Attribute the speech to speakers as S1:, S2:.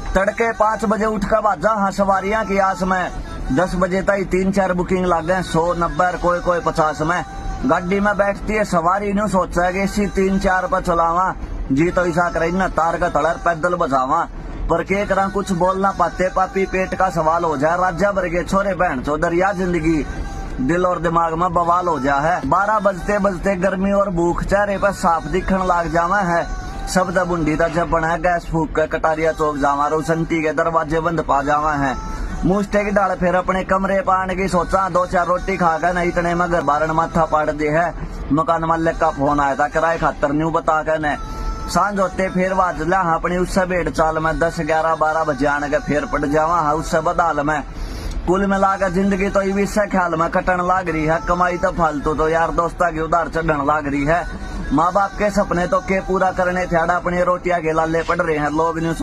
S1: तड़के 5 बजे उठ कर बाजा हाँ सवारियां की आस में। 10 बजे तक 3-4 बुकिंग लागे 100, 90 कोई कोई 50 में। गाड़ी में बैठती है सवारी न्यू सोचा है कि इसी 3-4 पर चलावा जी तो ऐसा करे न तार का तड़र पैदल बजावा। पर के करा कुछ बोल ना पाते पापी पेट का सवाल हो जाए। राज्य भर के छोरे बहन चो दरिया जिंदगी दिल और दिमाग में बवाल हो जा है। 12 बजते बजते गर्मी और भूख चेहरे पर साफ दिखने लाग जावा है। शब्द बुंडी दा जब बना गैस फूक कर कटारिया चौक जावा रोशंती के दरवाजे बंद पा जावा है। मुस्टे की डाल फिर अपने कमरे पाने की सोचा 2-4 रोटी खा कर नहीं इतने में घर बारण माथा पाड़ दे है। मकान मालिक का फोन आया था किराए खातर न्यू बता कर ने सांझ होते फिर बाज ला अपनी उससे भेड़ चाल में 10, 11, 12 बजे आने के फिर पड़ जावा है उससे बदाल में। कुल मिलाकर जिंदगी तो इस ख्याल में कटन लाग रही है। कमाई तो फालतू तो यार दोस्ता की उधार चढ़न लाग रही है। माँ बाप के सपने तो के पूरा करने थे अपनी रोटियां के लाले पड़ रहे हैं लोग न्यूज